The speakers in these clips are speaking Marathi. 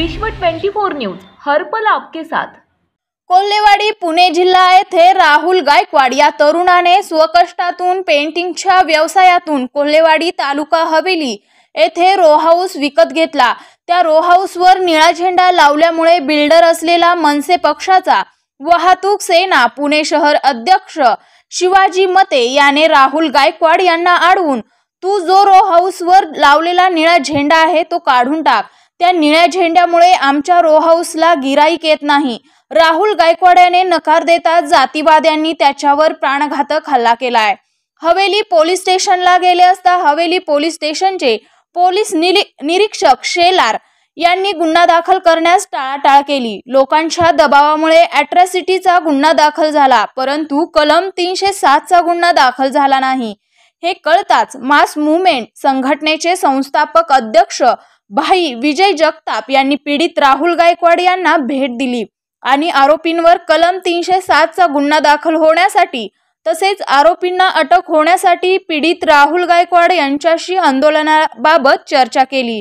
विश्व 24 न्यूज हर पल आपके साथ। कोल्हेवाडी पुणे जिल्हा येथे राहुल गायकवाड या तरुणाने स्वकष्टातून पेंटिंगच्या व्यवसायातून कोल्हेवाडी तालुका हवेली येथे रो हाऊस विकत घेतला। त्या रो हाऊसवर निळा झेंडा लावल्यामुळे बिल्डर असलेला मनसे पक्षाचा वाहतूक सेना पुणे शहर अध्यक्ष शिवाजी मते याने राहुल गायकवाड यांना अडवून तू जो रो हाऊसवर लावलेला निळा झेंडा आहे तो काढून टाक, त्या निळ्या झेंड्यामुळे आमच्या रो हाऊसला गिराईक येत नाही। राहुल गायकवाड याने नकार देताच जातीवाद्यांनी त्याच्यावर प्राणघातक हल्ला केलाय। हवेली पोलीस स्टेशनला गेले असता हवेली पोलीस स्टेशनचे पोलीस निरीक्षक शेलार यांनी गुन्हा दाखल करण्यास टाळाटाळ केली। लोकांच्या दबावामुळे अॅट्रॉसिटीचा गुन्हा दाखल झाला, परंतु कलम 307 चा गुन्हा दाखल झाला नाही। हे कळताच मास मूव्हमेंट संघटनेचे संस्थापक अध्यक्ष भाई विजय जगताप यांनी पीडित राहुल गायकवाड यांना भेट दिली आणि आरोपींवर कलम 307 चा गुन्हा दाखल होण्यासाठी तसेच आरोपींना अटक होण्यासाठी पीडित राहुल गायकवाड यांच्याशी आंदोलनाबाबत चर्चा केली।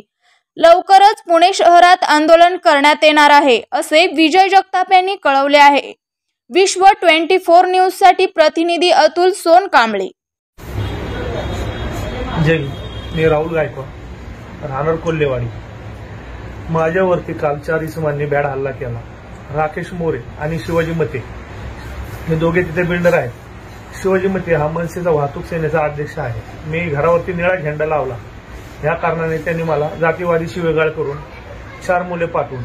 लवकरच पुणे शहरात आंदोलन करण्यात येणार आहे असे विजय जगताप यांनी कळवले आहे। विश्व 24 न्यूज साठी प्रतिनिधी अतुल सोनकांबळे। जय, मी राहुल गायकवाड, राहणार कोल्हेवाडी। माझ्यावरती काल 4 इसमांनी बॅड हल्ला केला। राकेश मोरे आणि शिवाजी मते हे दोघे तिथे बिल्डर आहेत। शिवाजी मते हा मनसेचा वाहतूक सेनेचा अध्यक्ष आहे। मी घरावरती निळा झेंडा लावला, या कारणाने त्यांनी मला जातीवादी शिवेगाळ करून 4 मुले पाठवून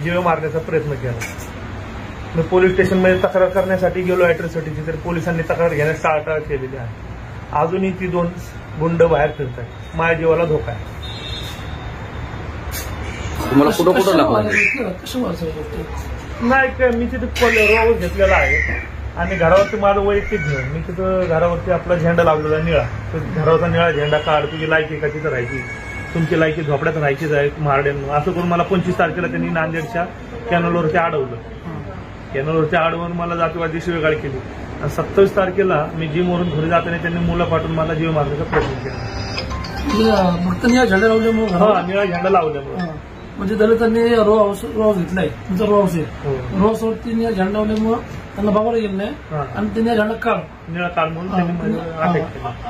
जीवे मारण्याचा प्रयत्न केला। मी पोलीस स्टेशनमध्ये तक्रार करण्यासाठी गेलो अॅट्रॉसिटीची, तर पोलिसांनी तक्रार घेण्यास टाळाटाळ केलेली आहे। अजूनही ती 2 गुंड बाहेर फिरतात, माझ्या जीवाला धोका आहे। तुम्हाला कुठं लागलं नाही काय, मी तिथे रो हाऊस घेतलेला आहे आणि घरावरती माझं वैयक्तिक घर, मी तिथं घरावरती आपला झेंडा लावलेला निळा, तो घरावरचा निळा झेंडा काढ, तुझी लायकी का तिथं राहायची, तुमची लायकी झोपड्यात राहायचीच आहे महारड्यांना, असं करून मला 25 तारखेला त्यांनी नांदेडच्या कॅनलवरती अडवलं। कॅनलवरती अडवून मला जातीवादी शिवेगाळ केली आणि 27 तारखेला मी जिमवरून घरी जाताना त्यांनी मुलं पाठवून मला जीव मारण्याचा प्रयत्न केला। फक्त निळा झेंडा लावल्यामुळे, हा निळा झेंडा लावल्यामुळे म्हणजे दलितांनी रो हाऊस घेतलाय, तुमचा रो हाऊस आहे, रो हाऊसवरती निळा झेंडा लावल्यामुळे त्यांना बाबाला गेलं नाही आणि ते निळा झेंडा निळा काढ म्हणून त्यांनी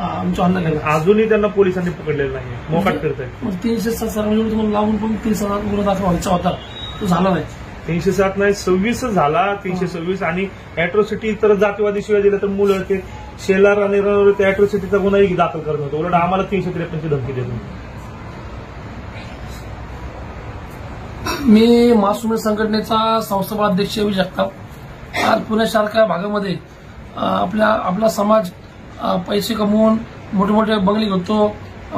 आमच्या हल्ला केला। अजूनही त्यांना पोलिसांनी पकडलेलं नाही, मोकाट करतायत। 307 सर्वांनी तुम्हाला लावून पण 307 गुन्हा दाखल व्हायचा होता, तो झाला नाही। 307 नाही 26 झाला, 326 आणि अॅट्रॉसिटी इतर जातीवादी शिवाय दिलं तर मुलं ते शेलार आणि अॅट्रॉसिटीचा गुन्हाही दाखल करत होतो, उलट आम्हाला 353 ची धमकी देतो। मी मास मूव्हमेंट संघटनेचा संस्थापक अध्यक्ष विजय जगताप। आज पुण्यासारख्या भागामध्ये आपला समाज पैसे कमवून मोठे मोठे बंगले घेतो,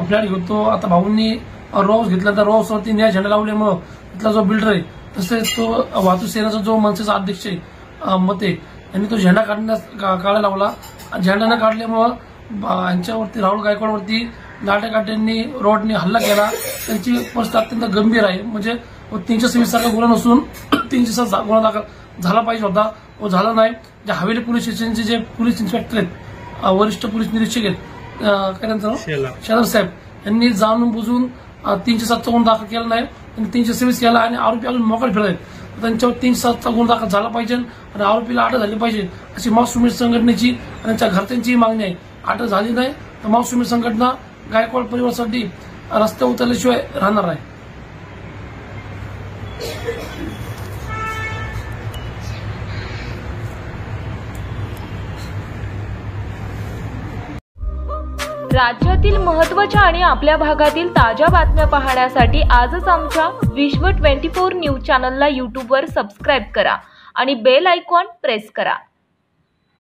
फ्लॅट घेतो। आता भाऊंनी रो हाऊस घेतला, तर रो हाऊसवरती निळा झेंडा लावल्यामुळे तिथला जो बिल्डर आहे तसेच तो वाहतूक सेनेचा जो मनसेचा अध्यक्ष आहे मते यांनी तो झेंडा काढायला लावला। झेंडा न काढल्यामुळं यांच्यावरती राहुल गायकवाडवरती लाठ्याकाठ्यांनी रोडने हल्ला केला। त्यांची परिस्थिती अत्यंत गंभीर आहे, म्हणजे 326 सारखा गुन्हा नसून 307 गुन्हा दाखल झाला पाहिजे होता, व झाला नाही। जे हवेली पोलीस स्टेशनचे जे पोलीस इन्स्पेक्टर आहेत, वरिष्ठ पोलीस निरीक्षक आहेत, काय त्यांचं शेलार साहेब, यांनी जाणून बुजून 307 चा गुन्हा दाखल केला नाही, त्यांनी 326 केला आणि आरोपी अजून मोकाट फिरत आहेत। त्यांच्यावर 307 चा गुन्हा दाखल झाला पाहिजे आणि आरोपीला अटक झाली पाहिजे अशी मास मूव्हमेंट संघटनेची आणि त्यांच्या घरच्यांची मागणी आहे। अटक झाली नाही तर मास मूव्हमेंट संघटना गायकवाड परिवारासाठी रस्त्यावर उतरल्याशिवाय राहणार नाही। राज्यातील महत्त्वाच्या आणि आपल्या भागातील ताज्या बातम्या पाहण्यासाठी आजच आमच्या विश्व 24 न्यूज चॅनलला यूट्यूबवर सबस्क्राईब करा आणि बेल आयकॉन प्रेस करा।